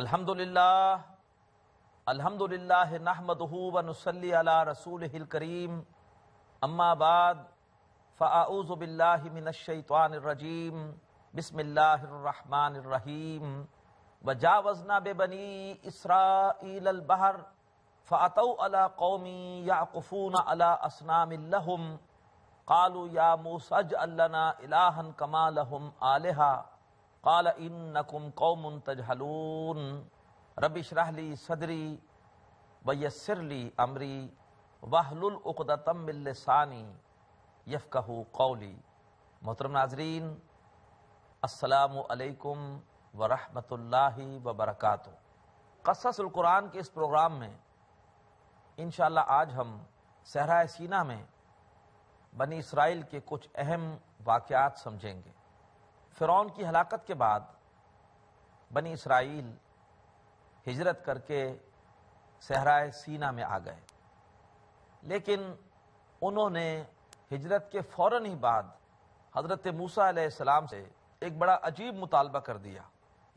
الحمدللہ نحمدہ ونصلی علی رسولہ الکریم اما بعد فاعوذ باللہ من الشیطان الرجیم بسم اللہ الرحمن الرحیم وجاوزنا ببنی اسرائیل البحر فاتوا علی قوم یعکفون علی اصنام لہم قالوا یا موسیٰ اجعل لنا الہا کما لہم آلہہ قال انکم قوم تجہلون رب اشرح لی صدری ویسر لی امری واحلل عقدۃ من لسانی یفقہوا قولی۔ محترم ناظرین، السلام علیکم ورحمۃ اللہ وبرکاتہ۔ قصص القرآن کے اس پروگرام میں انشاءاللہ آج ہم صحرائے سینا میں بنی اسرائیل کے کچھ اہم واقعات سمجھیں گے۔ فرعون کی ہلاکت کے بعد بنی اسرائیل ہجرت کر کے صحرائے سینا میں آ گئے، لیکن انہوں نے ہجرت کے فوراً ہی بعد حضرت موسیٰ علیہ السلام سے ایک بڑا عجیب مطالبہ کر دیا۔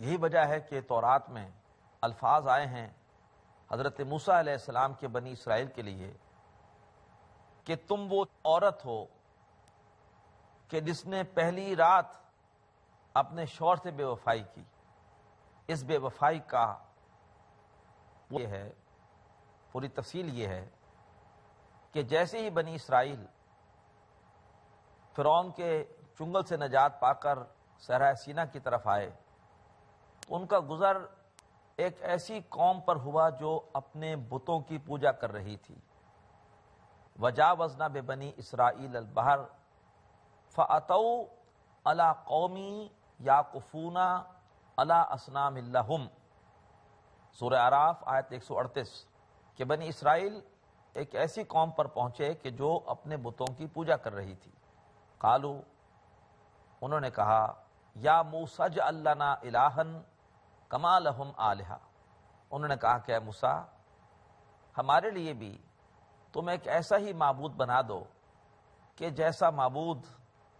یہی وجہ ہے کہ تورات میں الفاظ آئے ہیں حضرت موسیٰ علیہ السلام کے بنی اسرائیل کے لیے کہ تم وہ عورت ہو کہ جس نے پہلی رات اپنے شوہر سے بے وفائی کی۔ اس بے وفائی کا یہ ہے، پوری تفصیل یہ ہے کہ جیسے ہی بنی اسرائیل فرعون کے چنگل سے نجات پا کر صحرائے سینا کی طرف آئے تو ان کا گزر ایک ایسی قوم پر ہوا جو اپنے بتوں کی پوجا کر رہی تھی۔ وجاوزنا ببنی اسرائیل البحر فاتوا علی قومی یعکفون علی اصنام لہم، سورہ اعراف آیت 138، کہ بنی اسرائیل ایک ایسی قوم پر پہنچے کہ جو اپنے بتوں کی پوجا کر رہی تھی۔ قالو، انہوں نے کہا، یا موسیٰ اجعل لنا الہا کما لہم آلہہ، انہوں نے کہا کہ اے موسیٰ، ہمارے لیے بھی تم ایک ایسا ہی معبود بنا دو کہ جیسا معبود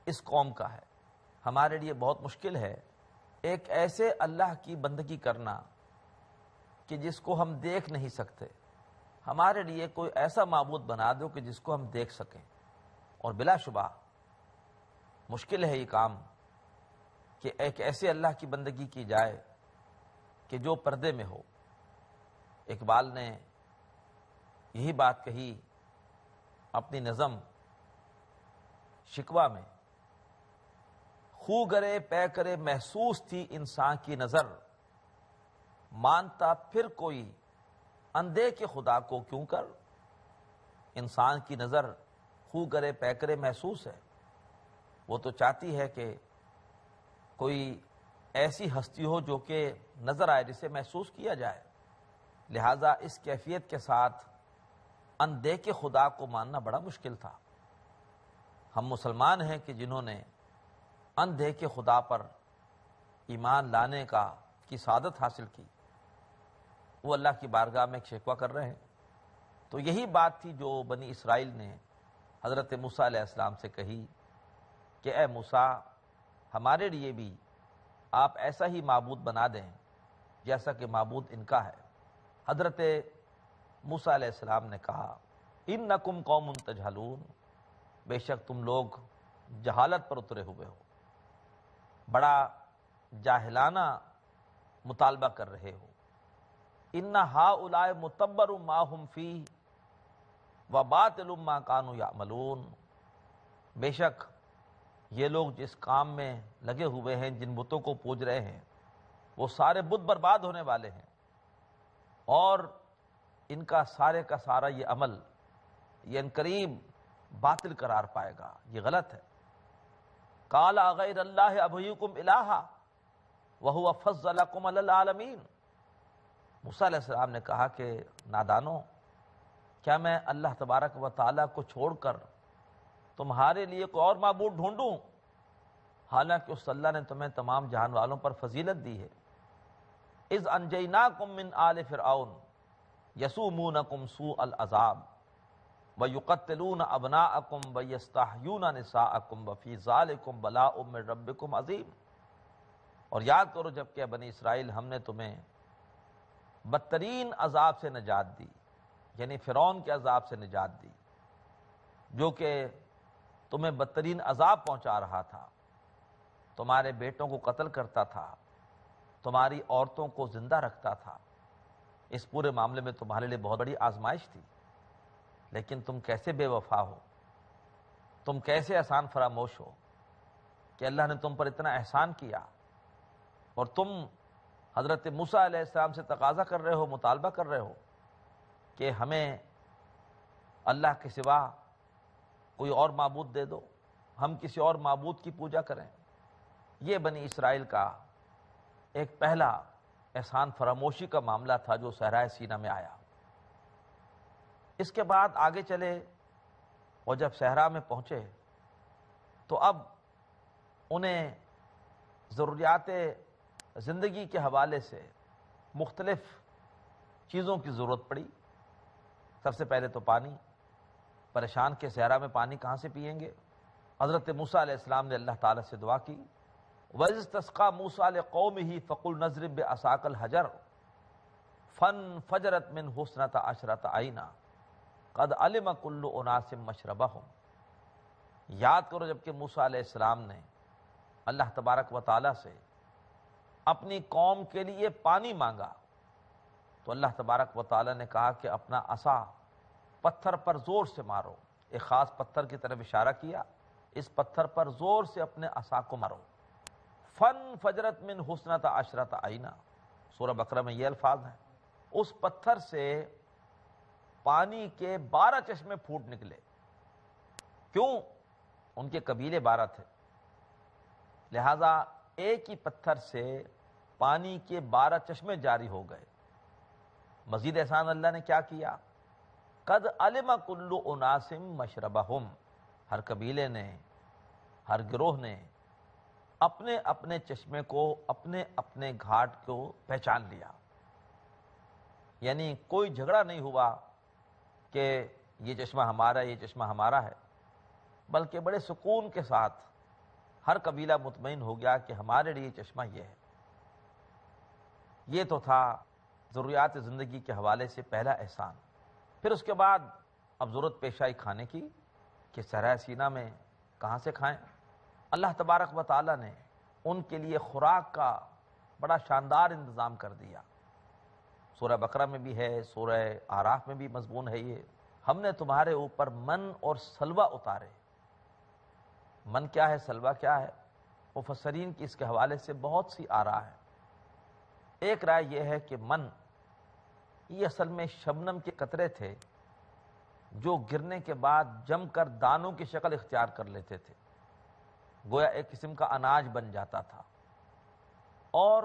اس قوم کا ہے۔ ہمارے لیے بہت مشکل ہے ایک ایسے اللہ کی بندگی کرنا کہ جس کو ہم دیکھ نہیں سکتے۔ ہمارے لیے کوئی ایسا معبود بنا دو کہ جس کو ہم دیکھ سکیں۔ اور بلا شبہ مشکل ہے یہ کام کہ ایک ایسے اللہ کی بندگی کی جائے کہ جو پردے میں ہو۔ اقبال نے یہی بات کہی اپنی نظم شکوہ میں، خو گرے پے کرے محسوس تھی انسان کی نظر، مانتا پھر کوئی اندھے کے خدا کو کیوں کر۔ انسان کی نظر خو گرے پے کرے محسوس ہے، وہ تو چاہتی ہے کہ کوئی ایسی ہستی ہو جو کہ نظر آئے، جسے محسوس کیا جائے۔ لہٰذا اس کیفیت کے ساتھ اندھے کے خدا کو ماننا بڑا مشکل تھا۔ ہم مسلمان ہیں کہ جنہوں نے اندھے کے خدا پر ایمان لانے کی سعادت حاصل کی، وہ اللہ کی بارگاہ میں ایک شکوہ کر رہے ہیں۔ تو یہی بات تھی جو بنی اسرائیل نے حضرت موسیٰ علیہ السلام سے کہی کہ اے موسیٰ، ہمارے لیے بھی آپ ایسا ہی معبود بنا دیں جیسا کہ معبود ان کا ہے۔ حضرت موسیٰ علیہ السلام نے کہا، انکم قوم تجہلون، بے شک تم لوگ جہالت پر اترے ہوئے ہو، بڑا جاہلانہ مطالبہ کر رہے ہو۔ ان ہؤلاء متبر ما ہم فیہ وباطل ما کانوا یعملون، بے شک یہ لوگ جس کام میں لگے ہوئے ہیں، جن بتوں کو پوج رہے ہیں، وہ سارے بت برباد ہونے والے ہیں، اور ان کا سارے کا سارا یہ عمل یہ عنقریب باطل قرار پائے گا، یہ غلط ہے۔ قال اغیر اللہ ابغیکم الہا وہو فضلکم علی العالمین، موسیٰ علیہ السلام نے کہا کہ نادانو، کیا میں اللہ تبارک و تعالیٰ کو چھوڑ کر تمہارے لیے کوئی اور معبود ڈھونڈوں، حالانکہ اس اللہ نے تمہیں تمام جہان والوں پر فضیلت دی ہے۔ اذ انجیناکم من آل فرعون یسومونکم سوء العذاب وَيُقَتِّلُونَ أَبْنَاءَكُمْ وَيَسْتَحْيُونَ نِسَاءَكُمْ وَفِي ذَلِكُمْ بَلَاءٌ مِّن رَبِّكُمْ عَظِيمٌ، اور یاد کرو جب کہ بنی اسرائیل ہم نے تمہیں بدترین عذاب سے نجات دی، یعنی فرعون کے عذاب سے نجات دی جو کہ تمہیں بدترین عذاب پہنچا رہا تھا، تمہارے بیٹوں کو قتل کرتا تھا، تمہاری عورتوں کو زندہ رکھتا تھا۔ اس پورے معاملے میں تمہارے لیے بہت بڑی آزمائش تھی، لیکن تم کیسے بے وفا ہو، تم کیسے احسان فراموش ہو کہ اللہ نے تم پر اتنا احسان کیا اور تم حضرت موسیٰ علیہ السلام سے تقاضا کر رہے ہو، مطالبہ کر رہے ہو کہ ہمیں اللہ کے سوا کوئی اور معبود دے دو، ہم کسی اور معبود کی پوجا کریں۔ یہ بنی اسرائیل کا ایک پہلا احسان فراموشی کا معاملہ تھا جو صحرائے سینا میں آیا۔ اس کے بعد آگے چلے اور جب صحرا میں پہنچے تو اب انہیں ضروریات زندگی کے حوالے سے مختلف چیزوں کی ضرورت پڑی۔ سب سے پہلے تو پانی، پریشان کے صحرا میں پانی کہاں سے پئیں گے؟ حضرت موسیٰ علیہ السلام نے اللہ تعالیٰ سے دعا کی، وَإِذِ اسْتَسْقَىٰ مُوسَىٰ لِقَوْمِهِ فَقُلْ نَضْرِب بِّعَصَاكَ الْحَجَرَ فَانفَجَرَتْ مِنْهُ اثْنَتَا عَشْرَةَ عَيْنًا قَدْ عَلِمَ كُلُّ أُنَاسٍ مَّشْرَبَهُمْ۔ یاد کرو جب کہ موسیٰ علیہ السلام نے اللہ تبارک و تعالیٰ سے اپنی قوم کے لیے پانی مانگا تو اللہ تبارک و تعالیٰ نے کہا کہ اپنا عصا پتھر پر زور سے مارو۔ ایک خاص پتھر کی طرف اشارہ کیا، اس پتھر پر زور سے اپنے عصا کو مارو۔ فن فجرت من حسنت عشرت عینا، سورہ بقرہ میں یہ الفاظ ہیں۔ اس پتھر سے پانی کے 12 چشمے پھوٹ نکلے۔ کیوں؟ ان کے قبیلے 12 تھے، لہذا ایک ہی پتھر سے پانی کے 12 چشمے جاری ہو گئے۔ مزید احسان اللہ نے کیا کیا؟ قد علم کل اناس مشربہم، ہر قبیلے نے، ہر گروہ نے اپنے اپنے چشمے کو، اپنے اپنے گھاٹ کو پہچان لیا۔ یعنی کوئی جھگڑا نہیں ہوا کہ یہ چشمہ ہمارا ہے، یہ چشمہ ہمارا ہے، بلکہ بڑے سکون کے ساتھ ہر قبیلہ مطمئن ہو گیا کہ ہمارے لیے چشمہ یہ ہے۔ یہ تو تھا ضروریات زندگی کے حوالے سے پہلا احسان۔ پھر اس کے بعد اب ضرورت پیش آئی کھانے کی کہ صحرائے سینا میں کہاں سے کھائیں؟ اللہ تبارک و تعالیٰ نے ان کے لیے خوراک کا بڑا شاندار انتظام کر دیا۔ سورہ بقرہ میں بھی ہے، سورہ اعراف میں بھی مضمون ہے یہ، ہم نے تمہارے اوپر من اور سلوہ اتارے۔ من کیا ہے، سلوہ کیا ہے؟ مفسرین کی اس کے حوالے سے بہت سی آراء ہیں۔ ایک رائے یہ ہے کہ من یہ اصل میں شبنم کے قطرے تھے جو گرنے کے بعد جم کر دانوں کی شکل اختیار کر لیتے تھے، گویا ایک قسم کا اناج بن جاتا تھا۔ اور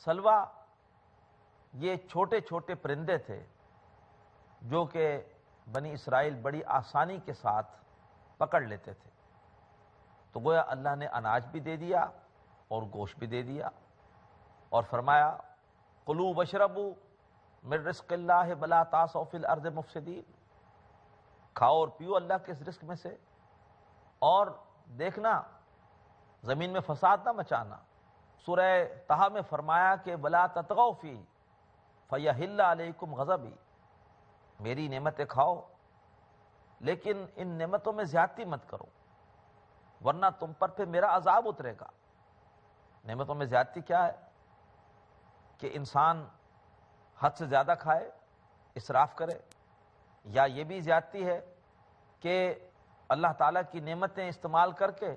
سلوہ یہ چھوٹے چھوٹے پرندے تھے جو کہ بنی اسرائیل بڑی آسانی کے ساتھ پکڑ لیتے تھے۔ تو گویا اللہ نے اناج بھی دے دیا اور گوشت بھی دے دیا، اور فرمایا کلوا واشربوا من رزق اللہ ولا تعثوا فی الارض مفسدین، کھاؤ اور پیو اللہ کے اس رزق میں سے اور دیکھنا زمین میں فساد نہ مچانا۔ سورہ طہ میں فرمایا کہ ولا تطغوا فی فیحل علیکم غضبی، میری نعمتیں کھاؤ لیکن ان نعمتوں میں زیادتی مت کرو ورنہ تم پر پھر میرا عذاب اترے گا۔ نعمتوں میں زیادتی کیا ہے؟ کہ انسان حد سے زیادہ کھائے، اسراف کرے، یا یہ بھی زیادتی ہے کہ اللہ تعالیٰ کی نعمتیں استعمال کر کے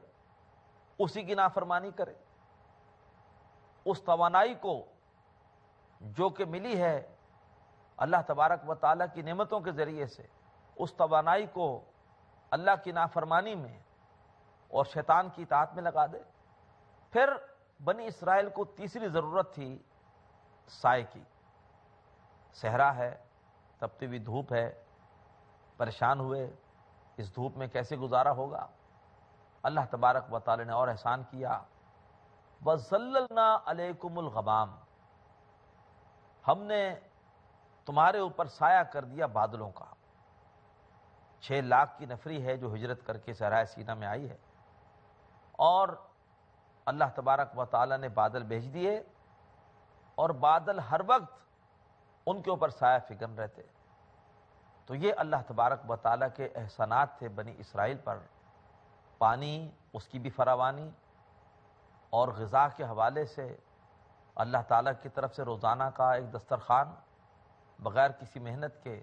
اسی کی نافرمانی کرے۔ اس توانائی کو جو کہ ملی ہے اللہ تبارک و تعالیٰ کی نعمتوں کے ذریعے سے، اس توانائی کو اللہ کی نافرمانی میں اور شیطان کی اطاعت میں لگا دے۔ پھر بنی اسرائیل کو تیسری ضرورت تھی سائے کی۔ صحرا ہے، تپتی ہوئی دھوپ ہے، پریشان ہوئے، اس دھوپ میں کیسے گزارا ہوگا؟ اللہ تبارک و تعالی نے اور احسان کیا، وَظَلَّلْنَا عَلَيْكُمُ الْغَمَامَ، ہم نے تمہارے اوپر سایہ کر دیا بادلوں کا۔ 6 لاکھ کی نفری ہے جو ہجرت کر کے صحرائے سینا میں آئی ہے، اور اللہ تبارک و تعالی نے بادل بھیج دیے، اور بادل ہر وقت ان کے اوپر سایہ فکن رہتے۔ تو یہ اللہ تبارک و تعالیٰ کے احسانات تھے بنی اسرائیل پر، پانی اس کی بھی فراوانی، اور غذا کے حوالے سے اللہ تعالیٰ کی طرف سے روزانہ کا ایک دسترخوان بغیر کسی محنت کے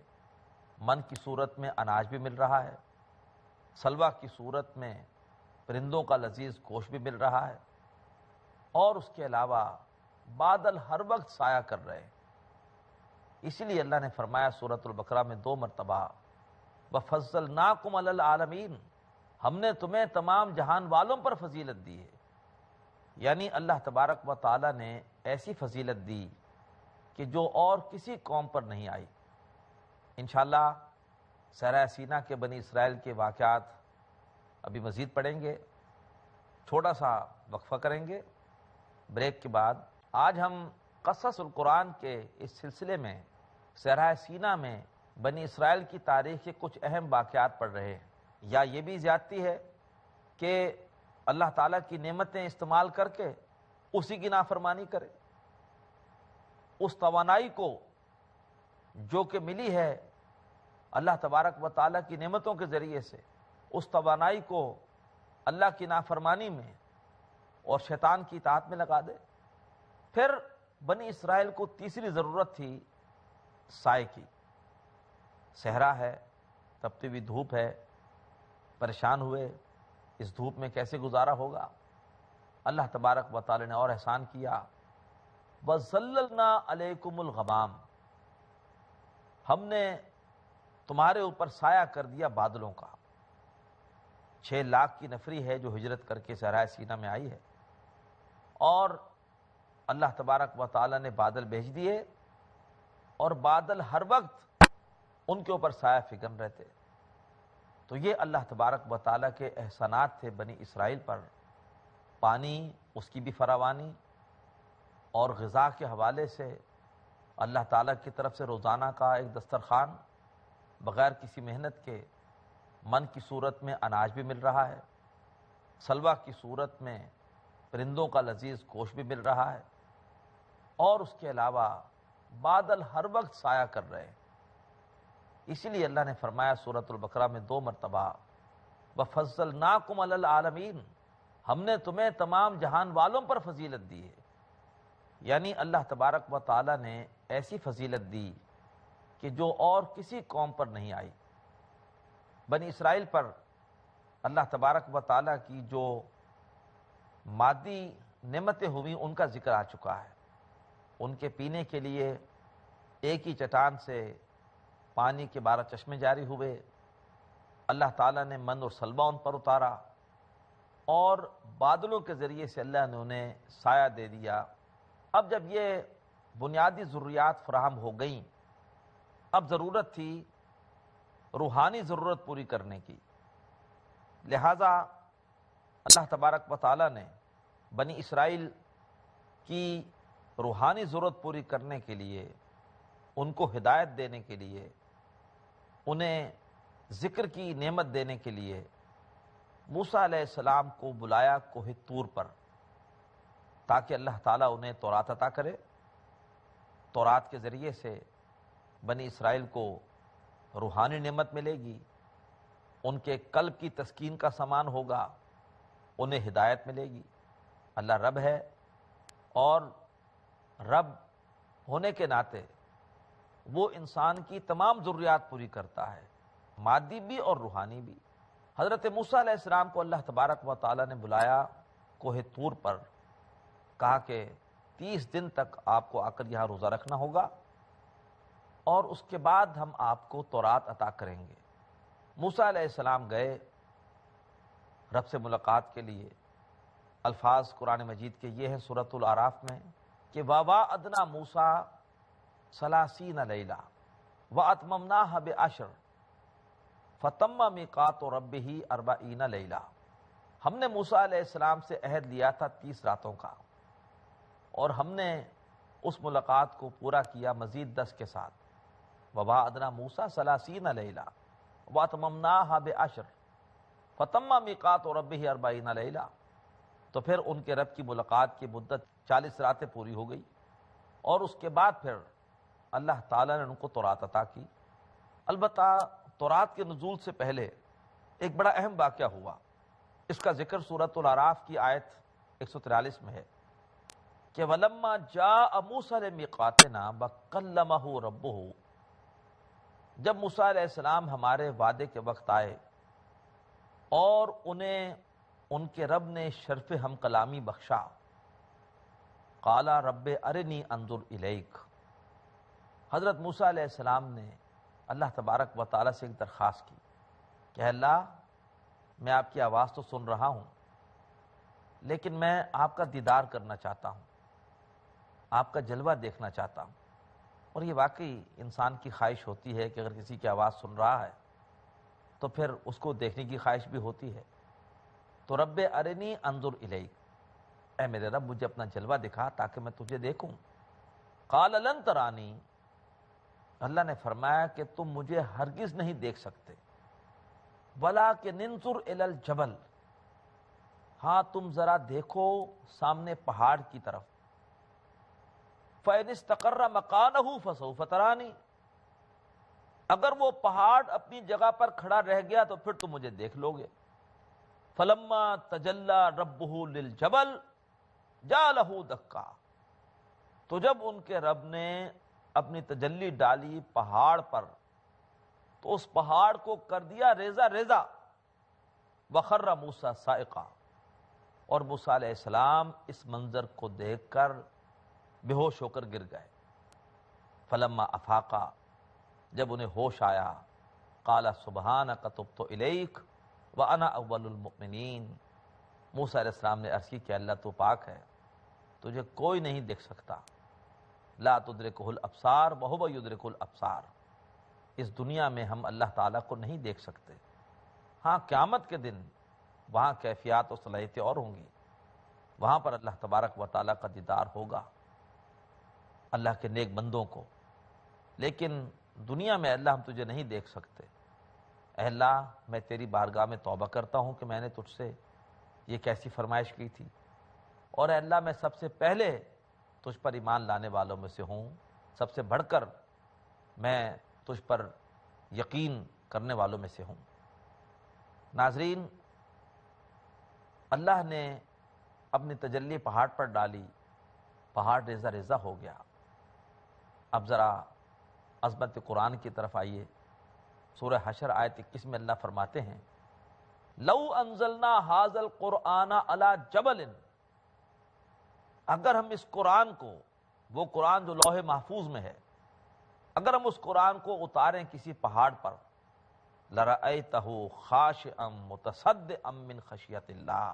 من کی صورت میں اناج بھی مل رہا ہے، سلوہ کی صورت میں پرندوں کا لذیذ گوشت بھی مل رہا ہے، اور اس کے علاوہ بادل ہر وقت سایہ کر رہے ہیں۔ اسی لیے اللہ نے فرمایا سورۃ البقرہ میں 2 مرتبہ وَفَضَّلْنَاكُمْ عَلَى الْعَالَمِينَ، ہم نے تمہیں تمام جہان والوں پر فضیلت دی ہے۔ یعنی اللہ تبارک و تعالیٰ نے ایسی فضیلت دی کہ جو اور کسی قوم پر نہیں آئی۔ انشاءاللہ صحرا سینا کے بنی اسرائیل کے واقعات ابھی مزید پڑھیں گے، چھوٹا سا وقفہ کریں گے، بریک کے بعد آج ہم قصص القرآن کے اس سلسلے میں صحرا سینا میں بنی اسرائیل کی تاریخ کے کچھ اہم واقعات پڑھ رہے ہیں۔ یا یہ بھی زیادتی ہے کہ اللہ تعالیٰ کی نعمتیں استعمال کر کے اسی کی نافرمانی کرے؟ اس توانائی کو جو کہ ملی ہے اللہ تبارک و تعالیٰ کی نعمتوں کے ذریعے سے، اس توانائی کو اللہ کی نافرمانی میں اور شیطان کی اطاعت میں لگا دے۔ پھر بنی اسرائیل کو تیسری ضرورت تھی سائے کی۔ صحرا ہے، تپتی ہوئی دھوپ ہے، پریشان ہوئے، اس دھوپ میں کیسے گزارا ہوگا؟ اللہ تبارک و تعالی نے اور احسان کیا، وَظَلَّلْنَا عَلَيْكُمُ الْغَمَامَ، ہم نے تمہارے اوپر سایہ کر دیا بادلوں کا۔ 6 لاکھ کی نفری ہے جو ہجرت کر کے صحرا سینا میں آئی ہے، اور اللہ تبارک و تعالی نے بادل بھیج دیے، اور بادل ہر وقت ان کے اوپر سایہ فکن رہتے۔ تو یہ اللہ تبارک و تعالیٰ کے احسانات تھے بنی اسرائیل پر، پانی اس کی بھی فراوانی، اور غذا کے حوالے سے اللہ تعالیٰ کی طرف سے روزانہ کا ایک دسترخوان بغیر کسی محنت کے من کی صورت میں اناج بھی مل رہا ہے، سلوہ کی صورت میں پرندوں کا لذیذ گوشت بھی مل رہا ہے، اور اس کے علاوہ بادل ہر وقت سایہ کر رہے ہیں۔ اسی لیے اللہ نے فرمایا سورۃ البقرہ میں 2 مرتبہ وَفَضَّلْنَاكُمْ عَلَى الْعَالَمِينَ، ہم نے تمہیں تمام جہان والوں پر فضیلت دی ہے۔ یعنی اللہ تبارک و تعالی نے ایسی فضیلت دی کہ جو اور کسی قوم پر نہیں آئی۔ بنی اسرائیل پر اللہ تبارک و تعالی کی جو مادی نعمتیں ہوئیں ان کا ذکر آ چکا ہے۔ ان کے پینے کے لیے ایک ہی چٹان سے پانی کے 12 چشمے جاری ہوئے، اللہ تعالیٰ نے من اور سلوہ ان پر اتارا، اور بادلوں کے ذریعے سے اللہ نے انہیں سایہ دے دیا۔ اب جب یہ بنیادی ضروریات فراہم ہو گئیں، اب ضرورت تھی روحانی ضرورت پوری کرنے کی۔ لہذا اللہ تبارک و تعالیٰ نے بنی اسرائیل کی روحانی ضرورت پوری کرنے کے لیے، ان کو ہدایت دینے کے لیے، انہیں ذکر کی نعمت دینے کے لیے موسیٰ علیہ السلام کو بلایا کوہ طور پر، تاکہ اللہ تعالیٰ انہیں تورات عطا کرے۔ تورات کے ذریعے سے بنی اسرائیل کو روحانی نعمت ملے گی، ان کے قلب کی تسکین کا سامان ہوگا، انہیں ہدایت ملے گی۔ اللہ رب ہے، اور رب ہونے کے ناطے وہ انسان کی تمام ضروریات پوری کرتا ہے، مادی بھی اور روحانی بھی۔ حضرت موسیٰ علیہ السلام کو اللہ تبارک و تعالیٰ نے بلایا کوہ طور پر، کہا کہ 30 دن تک آپ کو آ کر یہاں روزہ رکھنا ہوگا، اور اس کے بعد ہم آپ کو تورات عطا کریں گے۔ موسیٰ علیہ السلام گئے رب سے ملاقات کے لیے۔ الفاظ قرآن مجید کے یہ ہیں سورۃ الاعراف میں کہ وَوَاعَدْنَا مُوسَىٰ 30 لَيْلَةً وَأَتْمَمْنَاهَا بِعَشْرٍ فَتَمَّ مِيقَاتُ رَبِّهِ 40 لَيْلَةً، ہم نے موسیٰ علیہ السلام سے عہد لیا تھا 30 راتوں کا، اور ہم نے اس ملاقات کو پورا کیا مزید 10 کے ساتھ۔ وَوَاعَدْنَا مُوسَىٰ 30 لَيْلَةً وَأَتْمَمْنَاهَا بِعَشْرٍ فَتَمَّ مِيقَاتُ رَبِّهِ 40 لَيْلَةً، تو پھر ان کے رب کی ملاقات کی مدت 40 راتیں پوری ہو گئی، اور اس کے بعد پھر اللہ تعالیٰ نے ان کو تورات عطا کی۔ البتہ تورات کے نزول سے پہلے ایک بڑا اہم واقعہ ہوا، اس کا ذکر سورۃ الاعراف کی آیت 143 میں ہے کہ وَلَمَّا جَاءَ مُوسَىٰ لِمِيقَاتِنَا وَكَلَّمَهُ رَبُّهُ، جب موسیٰ علیہ السلام ہمارے وعدے کے وقت آئے اور انہیں ان کے رب نے شرف ہم کلامی بخشا، قَالَ رَبِّ أَرِنِي أَنظُرْ إِلَيْكَ، حضرت موسیٰ علیہ السلام نے اللہ تبارک و تعالیٰ سے ایک درخواست کی کہ اللہ میں آپ کی آواز تو سن رہا ہوں لیکن میں آپ کا دیدار کرنا چاہتا ہوں، آپ کا جلوہ دیکھنا چاہتا ہوں۔ اور یہ واقعی انسان کی خواہش ہوتی ہے کہ اگر کسی کی آواز سن رہا ہے تو پھر اس کو دیکھنے کی خواہش بھی ہوتی ہے۔ تو رب ارنی انظر الیک، اے میرے رب مجھے اپنا جلوہ دکھا تاکہ میں تجھے دیکھوں۔ قال لن ترانی، اللہ نے فرمایا کہ تم مجھے ہرگز نہیں دیکھ سکتے، ولکن انظر الی الجبل، ہاں تم ذرا دیکھو سامنے پہاڑ کی طرف، فَإِنِ اسْتَقَرَّ مَكَانَهُ فَسَوْفَ تَرَانِي، اگر وہ پہاڑ اپنی جگہ پر کھڑا رہ گیا تو پھر تم مجھے دیکھ لو گے۔ فَلَمَّا تَجَلَّى رَبُّهُ لِلْجَبَلِ جَعَلَهُ دَكًّا، تو جب ان کے رب نے اپنی تجلی ڈالی پہاڑ پر تو اس پہاڑ کو کر دیا ریزہ ریزہ، وَخَرَّ مُوسَىٰ صَاعِقًا، اور موسیٰ علیہ السلام اس منظر کو دیکھ کر بے ہوش ہو کر گر گئے۔ فلما افاقا، جب انہیں ہوش آیا، قال سبحانک تبت الیک وانا اول المؤمنین، موسیٰ علیہ السلام نے عرض کی کہ اللہ تو پاک ہے، تجھے کوئی نہیں دیکھ سکتا، لا تدرکہ الابصار وہو یدرک الابصار، اس دنیا میں ہم اللہ تعالیٰ کو نہیں دیکھ سکتے، ہاں قیامت کے دن وہاں کیفیات و صلاحیتیں اور ہوں گی، وہاں پر اللہ تبارک و تعالیٰ کا دیدار ہوگا اللہ کے نیک بندوں کو، لیکن دنیا میں اللہ ہم تجھے نہیں دیکھ سکتے۔ اے اللہ میں تیری بارگاہ میں توبہ کرتا ہوں کہ میں نے تجھ سے یہ کیسی فرمائش کی تھی، اور اے اللہ میں سب سے پہلے تجھ پر ایمان لانے والوں میں سے ہوں، سب سے بڑھ کر میں تجھ پر یقین کرنے والوں میں سے ہوں۔ ناظرین، اللہ نے اپنی تجلی پہاڑ پر ڈالی، پہاڑ ریزہ ریزہ ہو گیا۔ اب ذرا عظمت قرآن کی طرف آئیے، سورہ حشر آیت 21 میں اللہ فرماتے ہیں لو انزلنا ھذا القرآن علی جبل، اگر ہم اس قرآن کو، وہ قرآن جو لوح محفوظ میں ہے، اگر ہم اس قرآن کو اتاریں کسی پہاڑ پر، لرأیتہ خاشعا متصدعا من خشیۃ اللہ،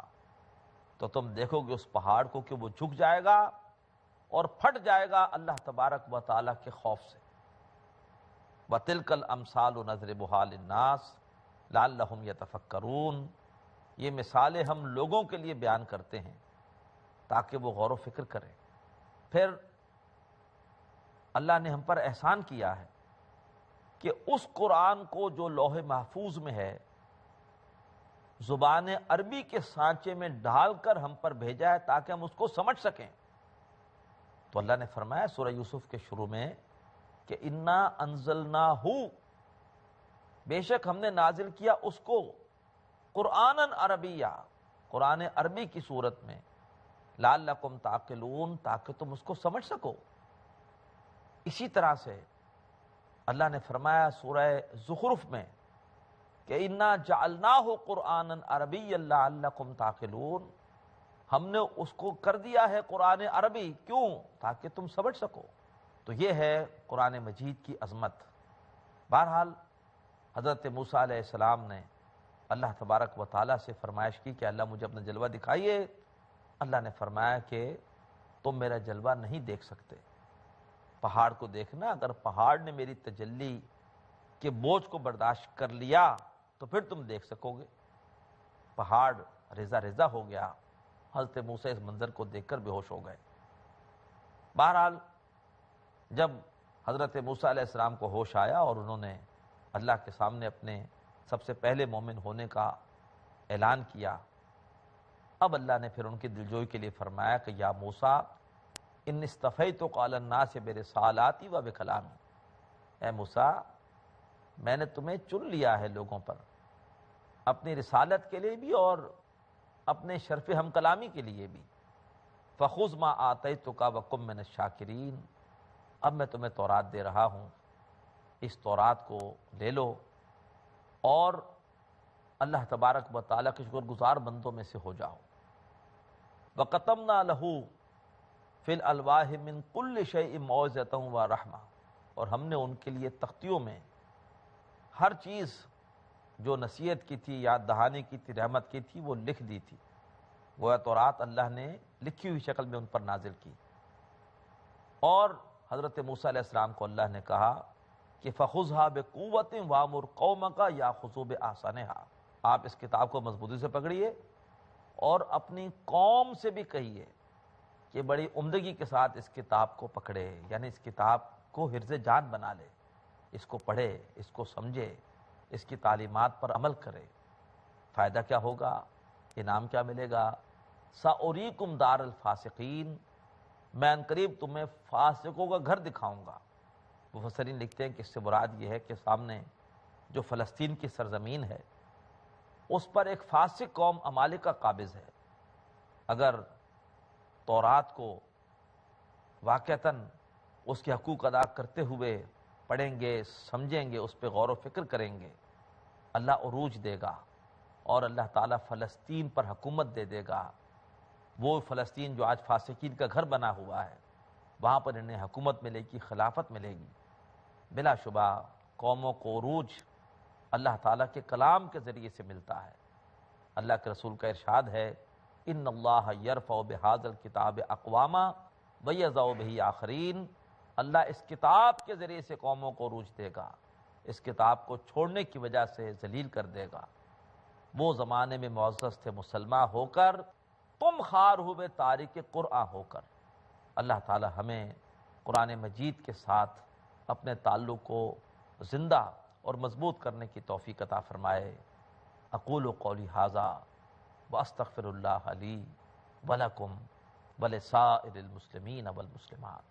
تو تم دیکھو گے اس پہاڑ کو کہ وہ جھک جائے گا اور پھٹ جائے گا اللہ تبارک و تعالیٰ کے خوف سے۔ وَتِلْكَ الْأَمْثَالُ نَضْرِبُهَا لِلنَّاسِ لَعَلَّهُمْ يَتَفَكَّرُونَ، یہ مثالیں ہم لوگوں کے لیے بیان کرتے ہیں تاکہ وہ غور و فکر کریں۔ پھر اللہ نے ہم پر احسان کیا ہے کہ اس قرآن کو جو لوح محفوظ میں ہے زبان عربی کے سانچے میں ڈال کر ہم پر بھیجا ہے تاکہ ہم اس کو سمجھ سکیں۔ تو اللہ نے فرمایا سورہ یوسف کے شروع میں کہ انا انزلناہ، بے شک ہم نے نازل کیا اس کو قرآناً عربیہ، قرآن عربی کی صورت میں، لعلکم تعقلون، تاکہ تم اس کو سمجھ سکو۔ اسی طرح سے اللہ نے فرمایا سورہ زخرف میں کہ انا جعلناہ قرآناً عربیا لعلکم تعقلون، ہم نے اس کو کر دیا ہے قرآن عربی، کیوں؟ تاکہ تم سمجھ سکو۔ تو یہ ہے قرآن مجید کی عظمت۔ بہرحال حضرت موسیٰ علیہ السلام نے اللہ تبارک و تعالیٰ سے فرمائش کی کہ اللہ مجھے اپنا جلوہ دکھائیے۔ اللہ نے فرمایا کہ تم میرا جلوہ نہیں دیکھ سکتے، پہاڑ کو دیکھنا، اگر پہاڑ نے میری تجلی کے بوجھ کو برداشت کر لیا تو پھر تم دیکھ سکو گے۔ پہاڑ ریزہ ریزہ ہو گیا، حضرت موسیٰ اس منظر کو دیکھ کر بے ہوش ہو گئے۔ بہرحال جب حضرت موسیٰ علیہ السلام کو ہوش آیا اور انہوں نے اللہ کے سامنے اپنے سب سے پہلے مومن ہونے کا اعلان کیا، اب اللہ نے پھر ان کی دلجوئی کے لیے فرمایا کہ یا موسیٰ ان اصطفیتک علی الناس برسالاتی و بکلامی، اے موسیٰ میں نے تمہیں چن لیا ہے لوگوں پر اپنی رسالت کے لیے بھی اور اپنے شرف ہم کلامی کے لیے بھی۔ فخذ ما آتیتک وکن من الشاکرین، اب میں تمہیں تورات دے رہا ہوں، اس تورات کو لے لو اور اللہ تبارک و تعالیٰ کے شکر گزار بندوں میں سے ہو جاؤ۔ وَقَتَمْنَا لَهُ فِي الْأَلْوَاحِ مِنْ كُلِّ شَيْءٍ مَوْعِظَةً وَرَحْمَةً، اور ہم نے ان کے لیے تختیوں میں ہر چیز جو نصیحت کی تھی، یاد دہانی کی تھی، رحمت کی تھی، وہ لکھ دی تھی۔ گویا تورات اللہ نے لکھی ہوئی شکل میں ان پر نازل کی۔ اور حضرت موسیٰ علیہ السلام کو اللہ نے کہا کہ فَخُذْهَا بِقُوَّةٍ وَأْمُرْ قَوْمَكَ يَأْخُذُوا بِأَحْسَنِهَا، آپ اس کتاب کو مضبوطی سے پکڑیے اور اپنی قوم سے بھی کہیے کہ بڑی عمدگی کے ساتھ اس کتاب کو پکڑے، یعنی اس کتاب کو حرز جان بنا لے، اس کو پڑھے، اس کو سمجھے، اس کی تعلیمات پر عمل کرے۔ فائدہ کیا ہوگا؟ انعام کیا ملے گا؟ سَأُرِيكُمْ دَارَ الْفَاسِقِينَ، میں عنقریب تمہیں فاسقوں کا گھر دکھاؤں گا۔ مفسرین لکھتے ہیں کہ اس سے مراد یہ ہے کہ سامنے جو فلسطین کی سرزمین ہے اس پر ایک فاسق قوم عمالقہ قابض ہے۔ اگر تورات کو واقعتاً اس کے حقوق ادا کرتے ہوئے پڑھیں گے، سمجھیں گے، اس پہ غور و فکر کریں گے، اللہ عروج دے گا اور اللہ تعالیٰ فلسطین پر حکومت دے دے گا۔ وہ فلسطین جو آج فاسقین کا گھر بنا ہوا ہے، وہاں پر انہیں حکومت ملے گی، خلافت ملے گی۔ بلا شبہ قوموں کو عروج اللہ تعالیٰ کے کلام کے ذریعے سے ملتا ہے۔ اللہ کے رسول کا ارشاد ہے ان اللہ یرفع بہذا الکتاب اقواما ویضع بہ آخرین، اللہ اس کتاب کے ذریعے سے قوموں کو عروج دے گا، اس کتاب کو چھوڑنے کی وجہ سے ذلیل کر دے گا۔ وہ زمانے میں معزز تھے مسلمان ہو کر، تم خوار ہوئے تارک قرآن ہو کر۔ اللہ تعالی ہمیں قرآن مجید کے ساتھ اپنے تعلق کو زندہ اور مضبوط کرنے کی توفیق عطا فرمائے۔ اقول قولی ھذا واستغفر اللہ لی ولکم ولسائر المسلمین والمسلمات۔